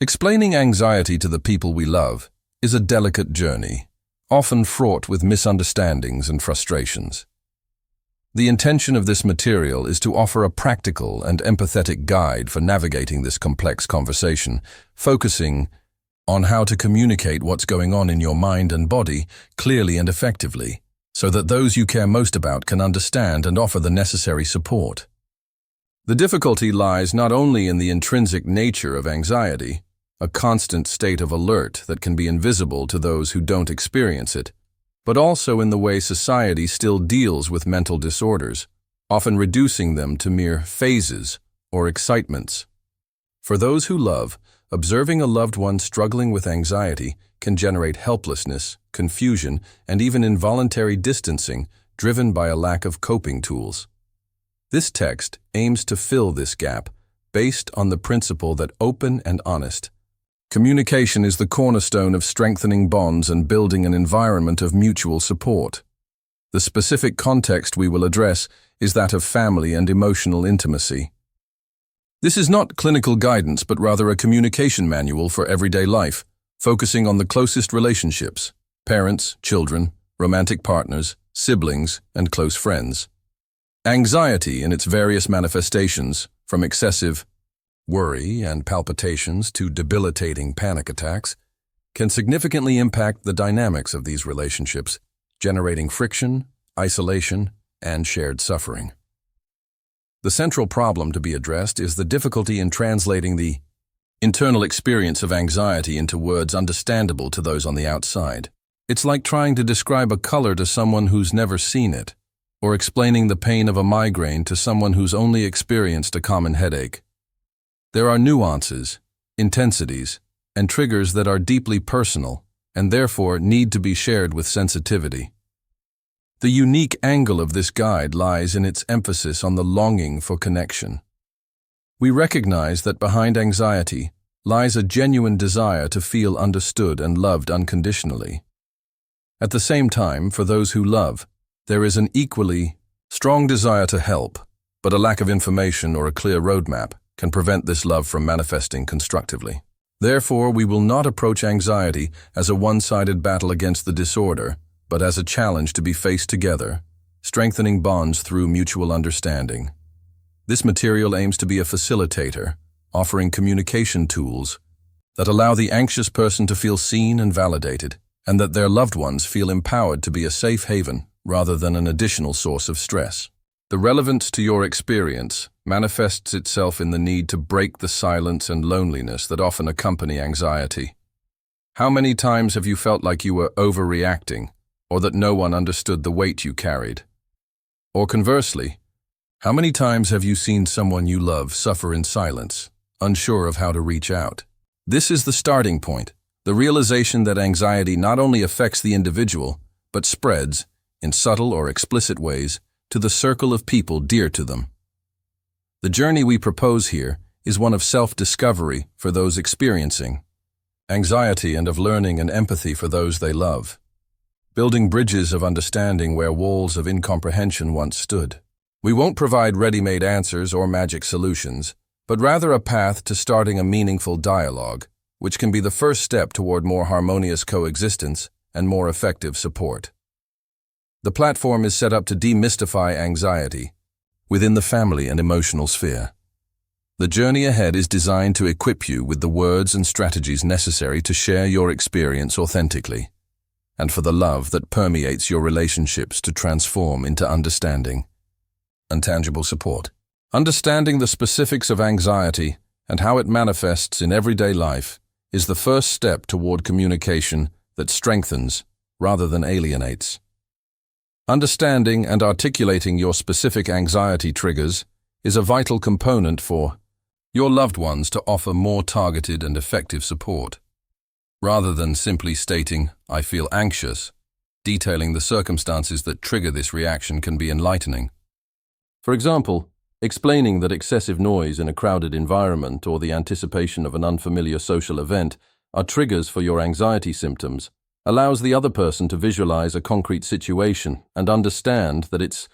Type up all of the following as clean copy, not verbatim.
Explaining anxiety to the people we love is a delicate journey, often fraught with misunderstandings and frustrations. The intention of this material is to offer a practical and empathetic guide for navigating this complex conversation, focusing on how to communicate what's going on in your mind and body clearly and effectively, so that those you care most about can understand and offer the necessary support. The difficulty lies not only in the intrinsic nature of anxiety, a constant state of alert that can be invisible to those who don't experience it, but also in the way society still deals with mental disorders, often reducing them to mere phases or excitements. For those who love, observing a loved one struggling with anxiety can generate helplessness, confusion, and even involuntary distancing driven by a lack of coping tools. This text aims to fill this gap based on the principle that open and honest communication is the cornerstone of strengthening bonds and building an environment of mutual support. The specific context we will address is that of family and emotional intimacy. This is not clinical guidance, but rather a communication manual for everyday life, focusing on the closest relationships: parents, children, romantic partners, siblings, and close friends. Anxiety in its various manifestations, from excessive worry and palpitations to debilitating panic attacks, can significantly impact the dynamics of these relationships, generating friction, isolation, and shared suffering. The central problem to be addressed is the difficulty in translating the internal experience of anxiety into words understandable to those on the outside. It's like trying to describe a color to someone who's never seen it, or explaining the pain of a migraine to someone who's only experienced a common headache. There are nuances, intensities, and triggers that are deeply personal and therefore need to be shared with sensitivity. The unique angle of this guide lies in its emphasis on the longing for connection. We recognize that behind anxiety lies a genuine desire to feel understood and loved unconditionally. At the same time, for those who love, there is an equally strong desire to help, but a lack of information or a clear roadmap can prevent this love from manifesting constructively. Therefore, we will not approach anxiety as a one-sided battle against the disorder, but as a challenge to be faced together, strengthening bonds through mutual understanding. This material aims to be a facilitator, offering communication tools that allow the anxious person to feel seen and validated, and that their loved ones feel empowered to be a safe haven rather than an additional source of stress. The relevance to your experience manifests itself in the need to break the silence and loneliness that often accompany anxiety. How many times have you felt like you were overreacting, or that no one understood the weight you carried? Or conversely, how many times have you seen someone you love suffer in silence, unsure of how to reach out? This is the starting point, the realization that anxiety not only affects the individual, but spreads, in subtle or explicit ways, to the circle of people dear to them. The journey we propose here is one of self-discovery for those experiencing anxiety and of learning and empathy for those they love, building bridges of understanding where walls of incomprehension once stood. We won't provide ready-made answers or magic solutions, but rather a path to starting a meaningful dialogue, which can be the first step toward more harmonious coexistence and more effective support. The platform is set up to demystify anxiety within the family and emotional sphere. The journey ahead is designed to equip you with the words and strategies necessary to share your experience authentically, and for the love that permeates your relationships to transform into understanding and tangible support. Understanding the specifics of anxiety and how it manifests in everyday life is the first step toward communication that strengthens rather than alienates. Understanding and articulating your specific anxiety triggers is a vital component for your loved ones to offer more targeted and effective support. Rather than simply stating, "I feel anxious," detailing the circumstances that trigger this reaction can be enlightening. For example, explaining that excessive noise in a crowded environment or the anticipation of an unfamiliar social event are triggers for your anxiety symptoms allows the other person to visualize a concrete situation and understand that it's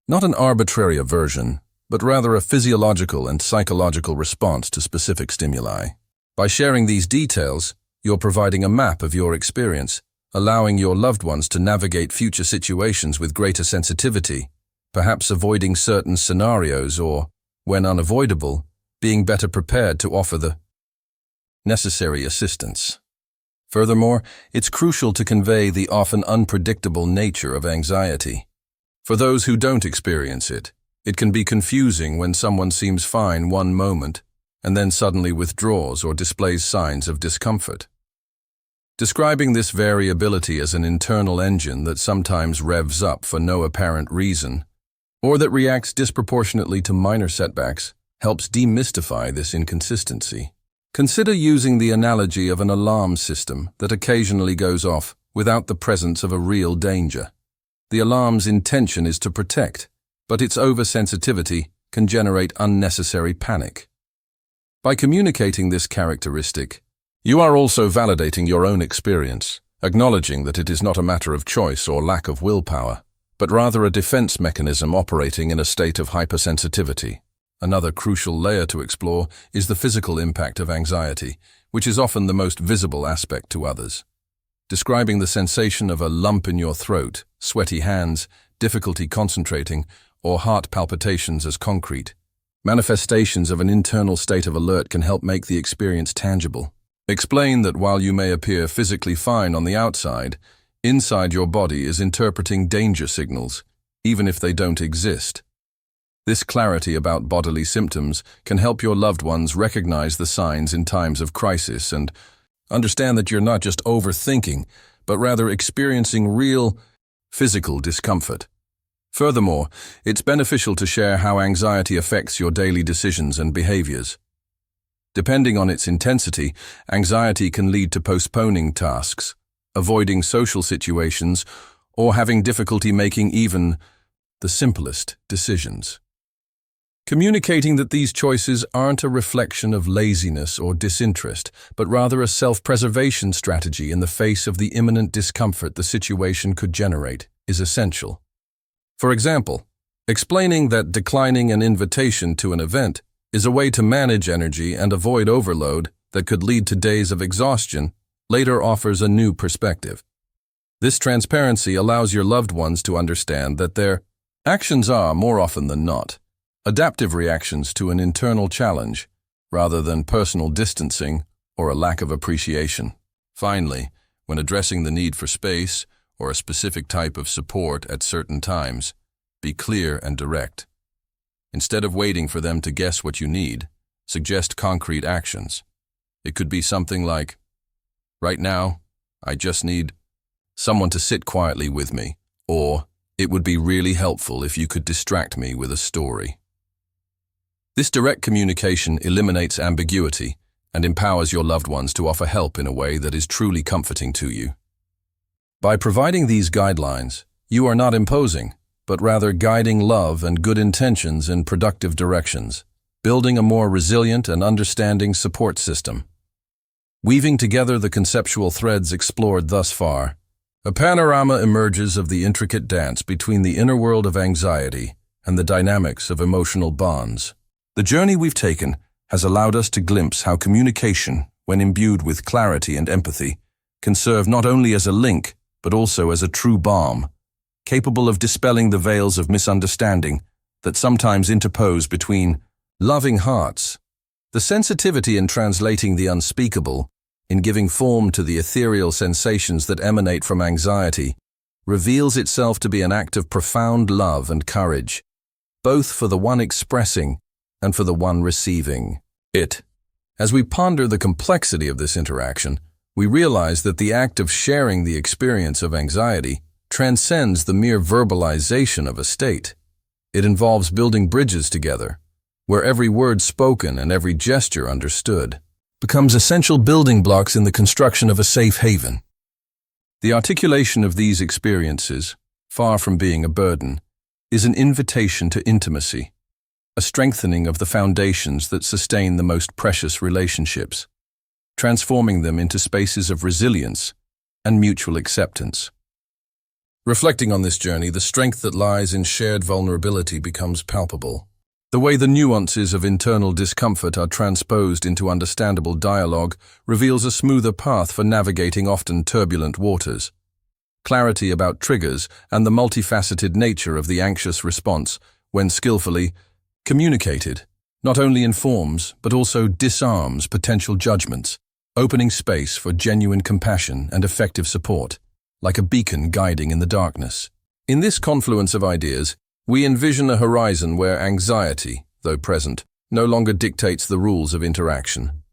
not an arbitrary aversion, but rather a physiological and psychological response to specific stimuli. By sharing these details, you're providing a map of your experience, allowing your loved ones to navigate future situations with greater sensitivity, perhaps avoiding certain scenarios or, when unavoidable, being better prepared to offer the necessary assistance. Furthermore, it's crucial to convey the often unpredictable nature of anxiety. For those who don't experience it, it can be confusing when someone seems fine one moment and then suddenly withdraws or displays signs of discomfort. Describing this variability as an internal engine that sometimes revs up for no apparent reason, or that reacts disproportionately to minor setbacks, helps demystify this inconsistency. Consider using the analogy of an alarm system that occasionally goes off without the presence of a real danger. The alarm's intention is to protect, but its oversensitivity can generate unnecessary panic. By communicating this characteristic, you are also validating your own experience, acknowledging that it is not a matter of choice or lack of willpower, but rather a defense mechanism operating in a state of hypersensitivity. Another crucial layer to explore is the physical impact of anxiety, which is often the most visible aspect to others. Describing the sensation of a lump in your throat, sweaty hands, difficulty concentrating, or heart palpitations as concrete, manifestations of an internal state of alert can help make the experience tangible. Explain that while you may appear physically fine on the outside, inside your body is interpreting danger signals, even if they don't exist. This clarity about bodily symptoms can help your loved ones recognize the signs in times of crisis and understand that you're not just overthinking, but rather experiencing real physical discomfort. Furthermore, it's beneficial to share how anxiety affects your daily decisions and behaviors. Depending on its intensity, anxiety can lead to postponing tasks, avoiding social situations, or having difficulty making even the simplest decisions. Communicating that these choices aren't a reflection of laziness or disinterest, but rather a self-preservation strategy in the face of the imminent discomfort the situation could generate, is essential. For example, explaining that declining an invitation to an event is a way to manage energy and avoid overload that could lead to days of exhaustion later offers a new perspective. This transparency allows your loved ones to understand that their actions are, more often than not, adaptive reactions to an internal challenge, rather than personal distancing or a lack of appreciation. Finally, when addressing the need for space or a specific type of support at certain times, be clear and direct. Instead of waiting for them to guess what you need, suggest concrete actions. It could be something like, "Right now, I just need someone to sit quietly with me," or, "It would be really helpful if you could distract me with a story." This direct communication eliminates ambiguity and empowers your loved ones to offer help in a way that is truly comforting to you. By providing these guidelines, you are not imposing, but rather guiding love and good intentions in productive directions, building a more resilient and understanding support system. Weaving together the conceptual threads explored thus far, a panorama emerges of the intricate dance between the inner world of anxiety and the dynamics of emotional bonds. The journey we've taken has allowed us to glimpse how communication, when imbued with clarity and empathy, can serve not only as a link, but also as a true balm, capable of dispelling the veils of misunderstanding that sometimes interpose between loving hearts. The sensitivity in translating the unspeakable, in giving form to the ethereal sensations that emanate from anxiety, reveals itself to be an act of profound love and courage, both for the one expressing and for the one receiving it. As we ponder the complexity of this interaction, we realize that the act of sharing the experience of anxiety transcends the mere verbalization of a state. It involves building bridges together, where every word spoken and every gesture understood becomes essential building blocks in the construction of a safe haven. The articulation of these experiences, far from being a burden, is an invitation to intimacy, a strengthening of the foundations that sustain the most precious relationships, transforming them into spaces of resilience and mutual acceptance. Reflecting on this journey, the strength that lies in shared vulnerability becomes palpable. The way the nuances of internal discomfort are transposed into understandable dialogue reveals a smoother path for navigating often turbulent waters. Clarity about triggers and the multifaceted nature of the anxious response, when skillfully communicated, not only informs but also disarms potential judgments, opening space for genuine compassion and effective support, like a beacon guiding in the darkness. In this confluence of ideas, we envision a horizon where anxiety, though present, no longer dictates the rules of interaction.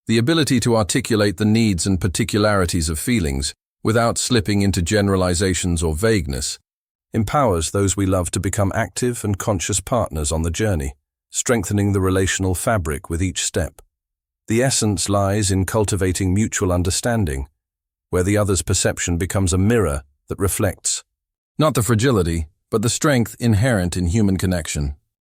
The ability to articulate the needs and particularities of feelings, without slipping into generalizations or vagueness, empowers those we love to become active and conscious partners on the journey, strengthening the relational fabric with each step. The essence lies in cultivating mutual understanding, where the other's perception becomes a mirror that reflects not the fragility, but the strength inherent in human connection.